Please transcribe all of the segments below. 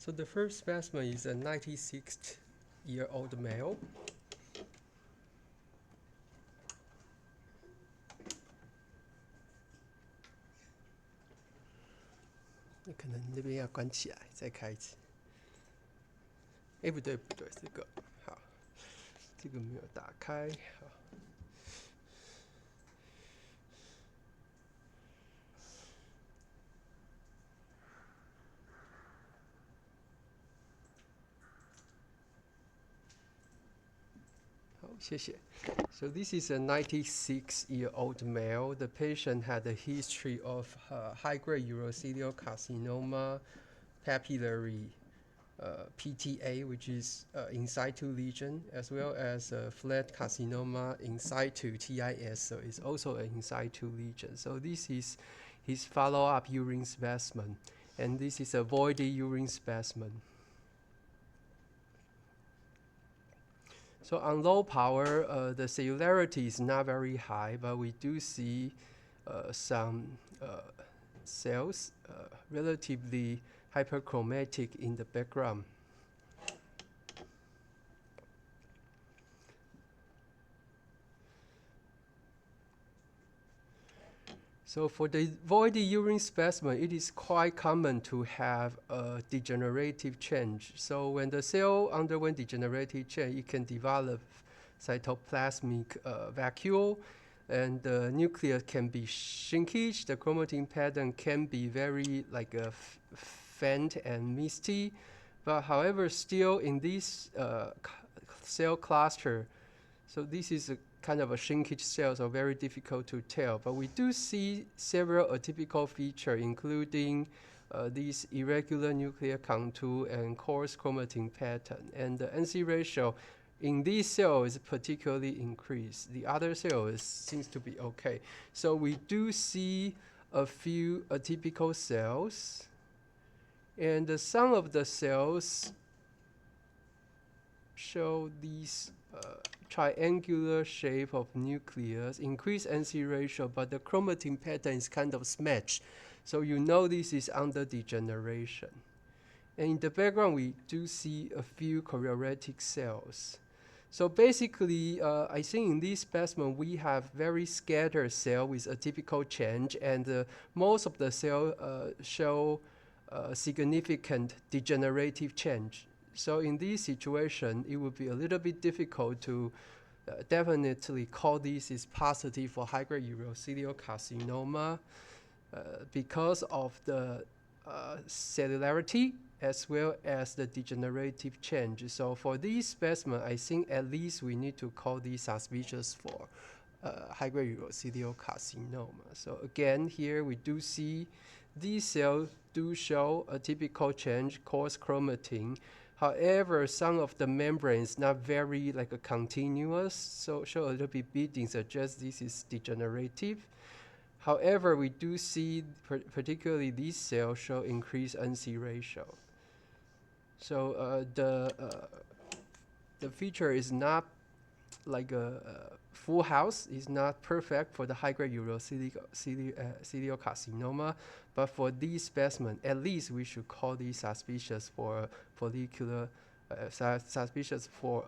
So the first specimen is a 96-year-old male.那可能这边要关起来，再开一次。哎，不对不对，这个好，这个没有打开。好，好，谢谢。So this is a 96-year-old male. The patient had a history of high-grade urothelial carcinoma, papillary PTA, which is in situ lesion, as well as flat carcinoma in situ TIS, so it's also an in situ lesion. So this is his follow-up urine specimen, and this is a voided urine specimen. So on low power, the cellularity is not very high, but we do see some cells relatively hyperchromatic in the background. So for the voided urine specimen, it is quite common to have a degenerative change. So when the cell underwent degenerative change, it can develop cytoplasmic vacuole, and the nucleus can be shrinkage. The chromatin pattern can be very like a faint and misty. But however, still in this cell cluster, so this is a kind of a shrinkage cell, so very difficult to tell. But we do see several atypical features, including these irregular nuclear contour and coarse chromatin pattern. And the NC ratio in these cells is particularly increased. The other cells seems to be okay. So we do see a few atypical cells. And some of the cells show these triangular shape of nucleus, increased NC ratio, but the chromatin pattern is kind of smashed. So you know this is under degeneration. And in the background, we do see a few chorioretic cells. So basically, I think in this specimen, we have very scattered cell with atypical change, and most of the cell show significant degenerative change. So in this situation, it would be a little bit difficult to definitely call this is positive for high-grade urothelial carcinoma because of the cellularity as well as the degenerative change. So for this specimen, I think at least we need to call these suspicious for high-grade urothelial carcinoma. So again, here we do see these cells do show a typical change, coarse chromatin. However, some of the membranes not very like a continuous, so show a little bit bleeding, suggests this is degenerative. However, we do see particularly these cells show increased NC ratio. So the feature is not like a full house, is not perfect for the high-grade urothelial carcinoma, but for these specimens, at least we should call these suspicious for follicular, suspicious for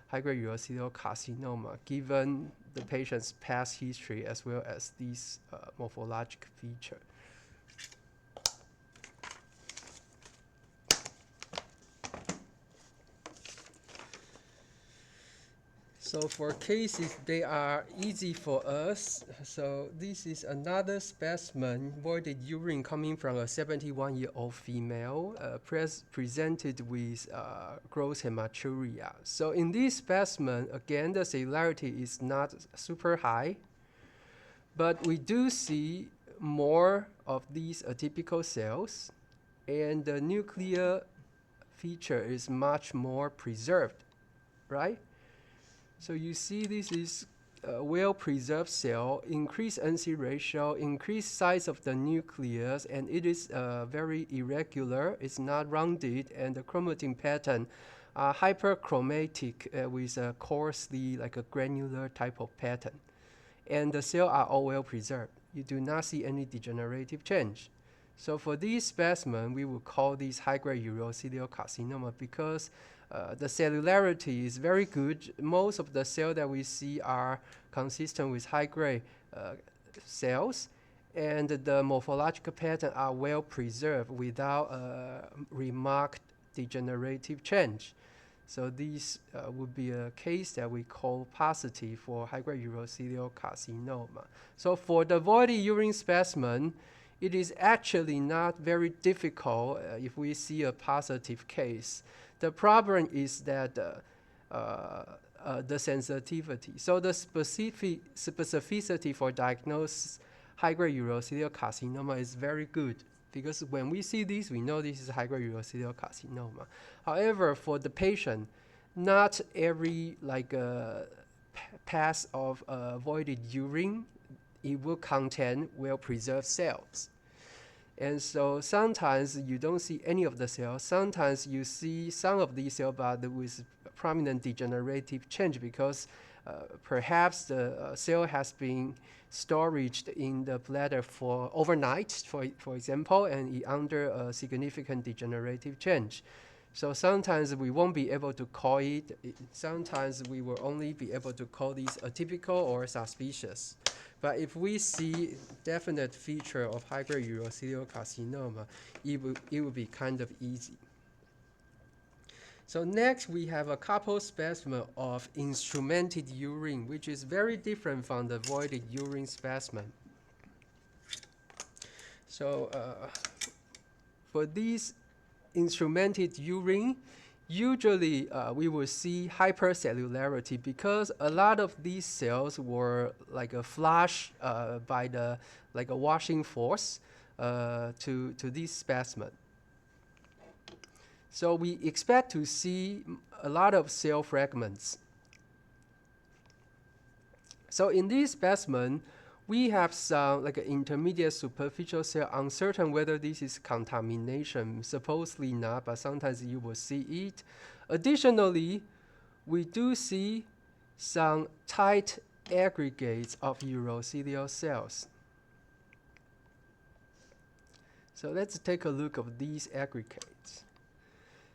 high-grade urothelial carcinoma, given the patient's past history as well as these morphologic features. So for cases, they are easy for us. So this is another specimen, voided urine coming from a 71-year-old female, presented with gross hematuria. So in this specimen, again, the cellularity is not super high, but we do see more of these atypical cells, and the nuclear feature is much more preserved, right? So you see this is a well-preserved cell, increased NC ratio, increased size of the nucleus, and it is very irregular. It's not rounded, and the chromatin pattern are hyperchromatic with a coarsely like a granular type of pattern. And the cells are all well preserved. You do not see any degenerative change. So for these specimens, we will call these high-grade urothelial carcinoma because the cellularity is very good. Most of the cells that we see are consistent with high-grade cells, and the morphological pattern are well preserved without remarked degenerative change. So this would be a case that we call positive for high-grade urothelial carcinoma. So for the voided urine specimen, it is actually not very difficult if we see a positive case. The problem is that the sensitivity. So the specificity for diagnosis high-grade urothelial carcinoma is very good, because when we see this, we know this is high-grade urothelial carcinoma. However, for the patient, not every pass of voided urine, it will contain well-preserved cells. And so sometimes you don't see any of the cells. Sometimes you see some of these cells, but with prominent degenerative change, because perhaps the cell has been stored in the bladder for overnight, for example, and it under a significant degenerative change. So sometimes we won't be able to call it. Sometimes we will only be able to call these atypical or suspicious. But if we see definite feature of high-grade urothelial carcinoma, it will be kind of easy. So next, we have a couple specimen of instrumented urine, which is very different from the voided urine specimen. So for these instrumented urine, usually we will see hypercellularity, because a lot of these cells were like a flush by the a washing force to this specimen. So we expect to see a lot of cell fragments. So in this specimen, we have some intermediate superficial cell, uncertain whether this is contamination, supposedly not, but sometimes you will see it. Additionally, we do see some tight aggregates of urothelial cells. So let's take a look at these aggregates.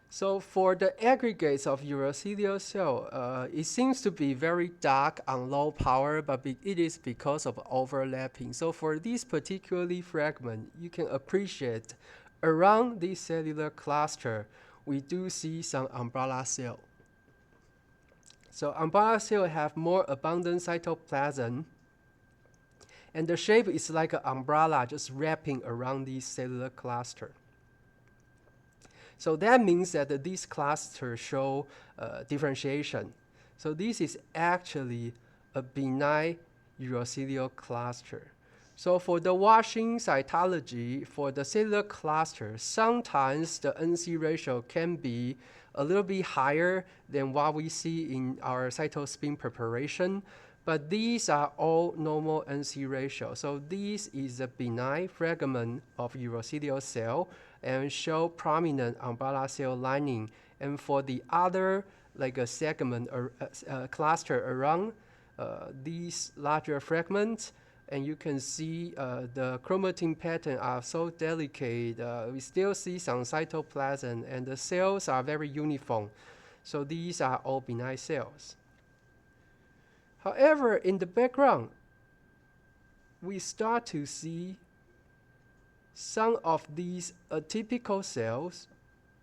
So for the aggregates of urothelial cell, it seems to be very dark on low power, but it is because of overlapping. So for this particularly fragment, you can appreciate around this cellular cluster, we do see some umbrella cell. So umbrella cell have more abundant cytoplasm, and the shape is like an umbrella just wrapping around this cellular cluster. So that means that these clusters show differentiation. So this is actually a benign urothelial cluster. So for the washing cytology, for the cellular cluster, sometimes the NC ratio can be a little bit higher than what we see in our cytospin preparation, but these are all normal NC ratio. So this is a benign fragment of urothelial cell and show prominent umbrella cell lining. And for the other a segment or cluster around these larger fragments, and you can see the chromatin pattern are so delicate. We still see some cytoplasm, and the cells are very uniform. So these are all benign cells. However, in the background, we start to see some of these atypical cells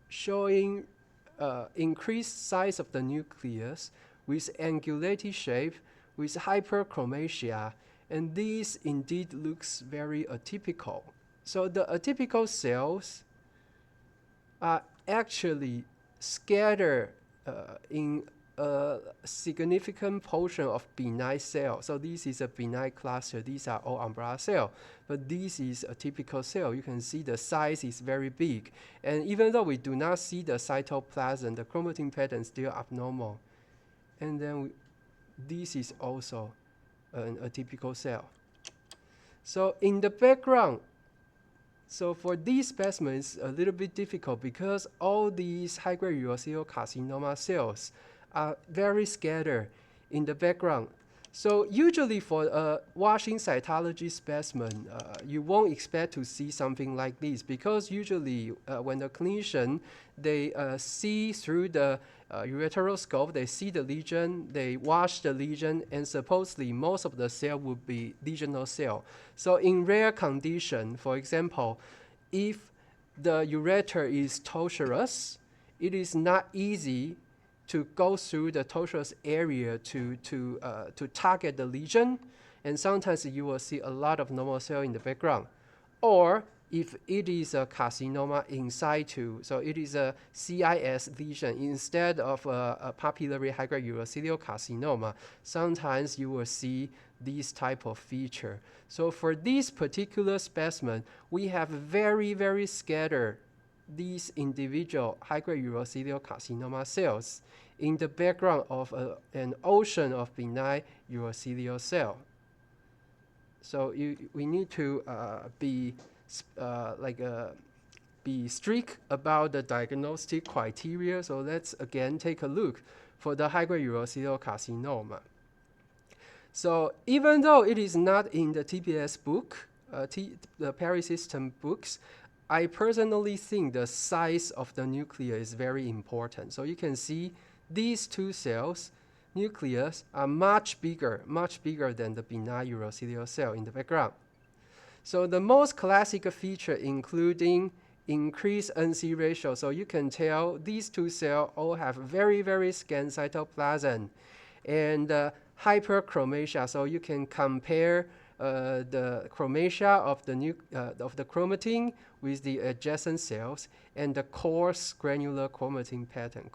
showing increased size of the nucleus with angulated shape, with hyperchromasia, and this indeed looks very atypical. So the atypical cells are actually scattered in a significant portion of benign cell. So this is a benign cluster. These are all umbrella cell, but this is a typical cell. You can see the size is very big, and even though we do not see the cytoplasm, the chromatin pattern is still abnormal. And then this is also an atypical cell. So in the background, so for these specimens, a little bit difficult because all these high-grade urothelial carcinoma cells are very scattered in the background. So usually for a washing cytology specimen, you won't expect to see something like this, because usually when the clinician, they see through the ureteroscope, they see the lesion, they wash the lesion, and supposedly most of the cell would be lesional cell. So in rare condition, for example, if the ureter is tortuous, it is not easy to go through the tortuous area to target the lesion, and sometimes you will see a lot of normal cell in the background. Or if it is a carcinoma in situ, so it is a CIS lesion instead of a papillary high-grade urothelial carcinoma, sometimes you will see this type of feature. So for this particular specimen, we have very, very scattered these individual high-grade urothelial carcinoma cells in the background of an ocean of benign urothelial cell. So we need to be strict about the diagnostic criteria. So let's again take a look for the high-grade urothelial carcinoma. So even though it is not in the TPS book, the Paris system books, I personally think the size of the nucleus is very important. So you can see these two cells, nucleus, are much bigger than the benign urothelial cell in the background. So the most classic feature including increased NC ratio. So you can tell these two cells all have very, very scant cytoplasm and hyperchromasia. So you can compare the chromasia of the chromatin with the adjacent cells and the coarse granular chromatin pattern,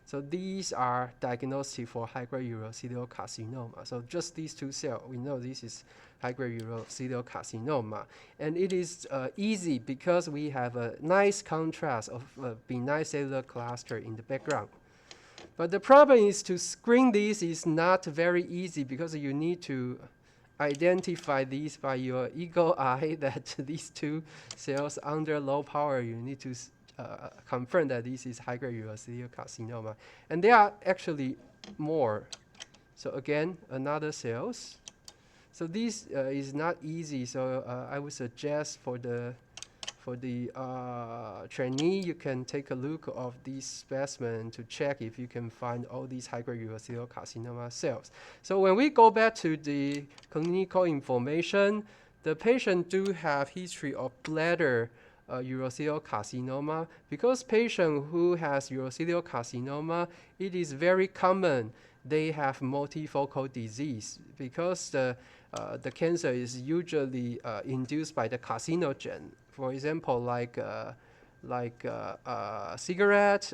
So these are diagnostic for high-grade urothelial carcinoma. So just these two cells, we know this is high-grade urothelial carcinoma. And it is easy because we have a nice contrast of benign cellular cluster in the background. But the problem is to screen these is not very easy, because you need to identify these by your eagle eye that these two cells under low power, you need to confirm that this is high-grade urothelial carcinoma. And there are actually more. So again, another cells. So this is not easy. So I would suggest for the trainee, you can take a look of these specimen to check if you can find all these high-grade urothelial carcinoma cells. So when we go back to the clinical information, the patient do have history of bladder urothelial carcinoma. Because patient who has urothelial carcinoma, it is very common they have multifocal disease, because the cancer is usually induced by the carcinogen. For example, like cigarette,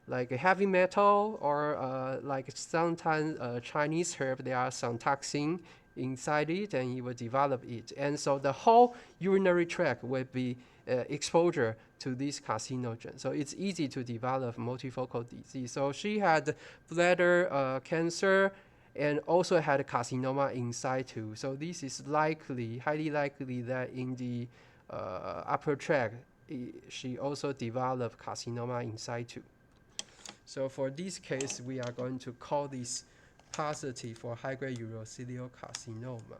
like heavy metal, or like sometimes Chinese herb, there are some toxin inside it, and it will develop it. And so the whole urinary tract will be exposure to this carcinogen. So it's easy to develop multifocal disease. So she had bladder cancer and also had a carcinoma in situ. So this is likely, highly likely, that in the upper tract, she also developed carcinoma in situ. So for this case, we are going to call this positive for high-grade urothelial carcinoma.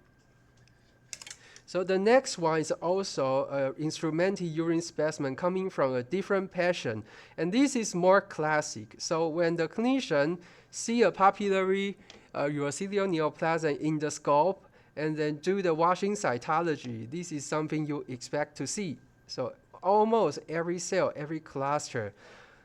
So the next one is also an instrumented urine specimen coming from a different patient. And this is more classic. So when the clinician see a papillary urothelial neoplasm in the scope and then do the washing cytology, this is something you expect to see. So almost every cell, every cluster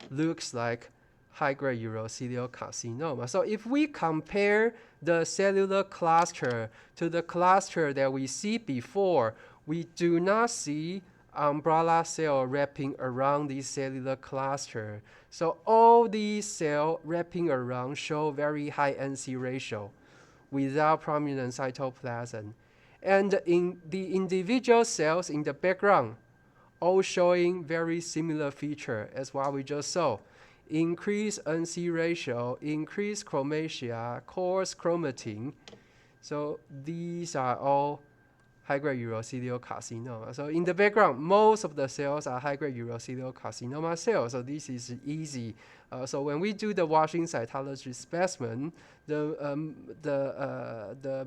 looks like high-grade urothelial carcinoma. So if we compare the cellular cluster to the cluster that we see before, we do not see umbrella cell wrapping around this cellular cluster. So all these cells wrapping around show very high NC ratio without prominent cytoplasm. And in the individual cells in the background, all showing very similar feature as what we just saw. Increased NC ratio, increased chromasia, coarse chromatin. So these are all high-grade urothelial carcinoma. So in the background, most of the cells are high-grade urothelial carcinoma cells. So this is easy. So when we do the washing cytology specimen, the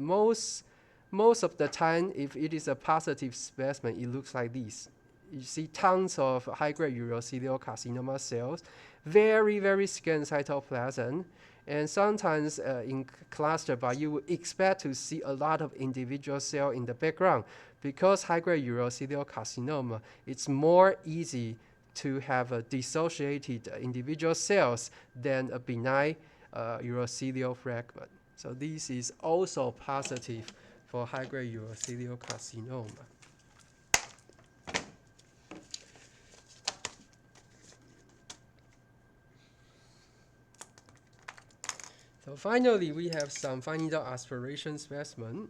most of the time, if it is a positive specimen, it looks like this. You see tons of high-grade urothelial carcinoma cells, very scant cytoplasm, and sometimes in cluster, but you would expect to see a lot of individual cells in the background because high-grade urothelial carcinoma, it's more easy to have a dissociated individual cells than a benign urothelial fragment. So this is also positive for high-grade urothelial carcinoma. So finally, we have some fine needle aspiration specimen.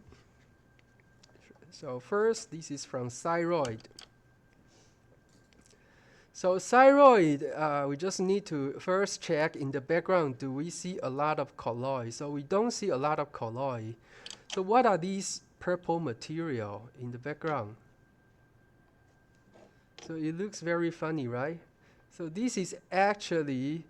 So first, this is from thyroid. So thyroid, we just need to first check in the background, do we see a lot of colloid? So we don't see a lot of colloid. So what are these purple material in the background? So it looks very funny, right? So this is actually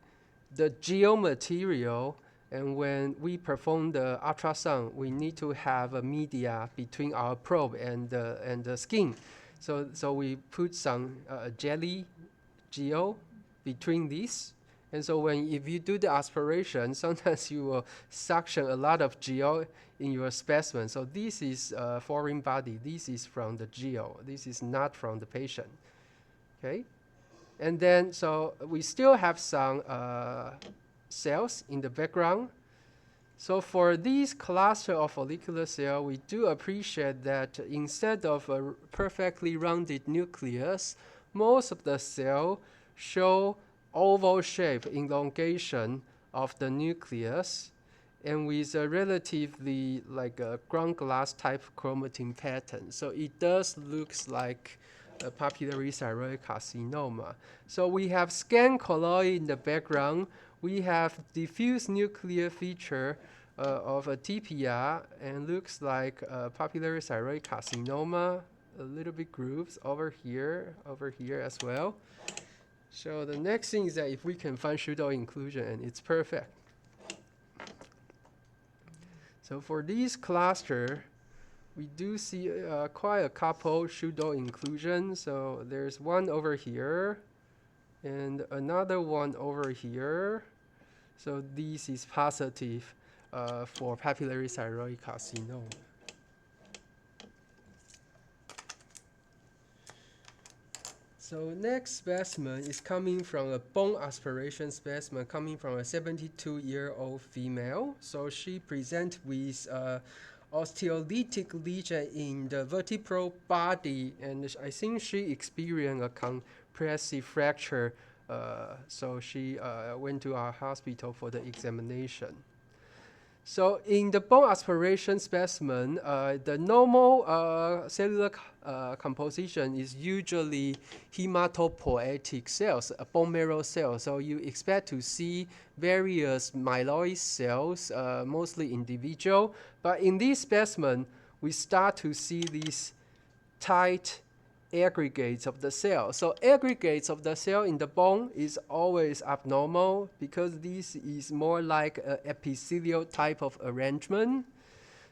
the geomaterial, and when we perform the ultrasound, we need to have a media between our probe and the skin. So we put some jelly gel between these, and so if you do the aspiration, sometimes you will suction a lot of gel in your specimen. So this is foreign body. This is from the gel. This is not from the patient. Okay, and then so we still have some cells in the background. So for these cluster of follicular cell, we do appreciate that instead of a perfectly rounded nucleus, most of the cell show oval shape elongation of the nucleus, and with a relatively like a ground glass type chromatin pattern. So it does looks like a papillary thyroid carcinoma. So we have scant colloid in the background. We have diffuse nuclear feature of a TPR, and looks like a papillary thyroid carcinoma, a little bit grooves over here as well. So the next thing is that if we can find pseudo inclusion, and it's perfect. So for these cluster, we do see quite a couple pseudo inclusions. So there's one over here and another one over here. So this is positive for papillary thyroid carcinoma. So next specimen is coming from a bone aspiration specimen coming from a 72-year-old female. So she presents with osteolytic lesion in the vertebral body, and I think she experienced a compressive fracture. So she went to our hospital for the examination. So in the bone aspiration specimen, the normal cellular composition is usually hematopoietic cells, bone marrow cells. So you expect to see various myeloid cells, mostly individual. But in this specimen, we start to see these tight aggregates of the cell. So aggregates of the cell in the bone is always abnormal because this is more like an epithelial type of arrangement.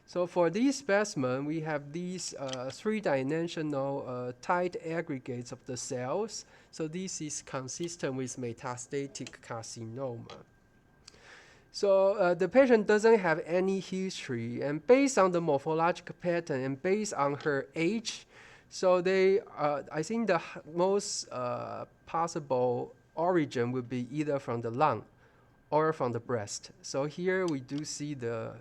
So for this specimen, we have these three-dimensional tight aggregates of the cells. So this is consistent with metastatic carcinoma. So the patient doesn't have any history, and based on the morphological pattern and based on her age, so they, I think the most possible origin would be either from the lung or from the breast. So here we do see the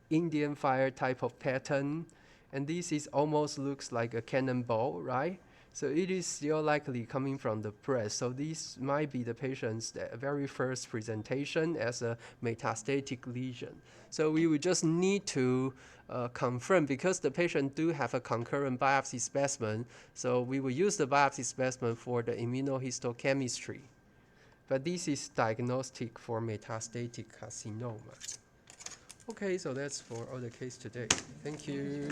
Indian fire type of pattern, and this is almost looks like a cannonball, right? So it is still likely coming from the breast. So this might be the patient's very first presentation as a metastatic lesion. So we would just need to confirm, because the patient do have a concurrent biopsy specimen, so we will use the biopsy specimen for the immunohistochemistry. But this is diagnostic for metastatic carcinoma. Okay, so that's for all the case today. Thank you.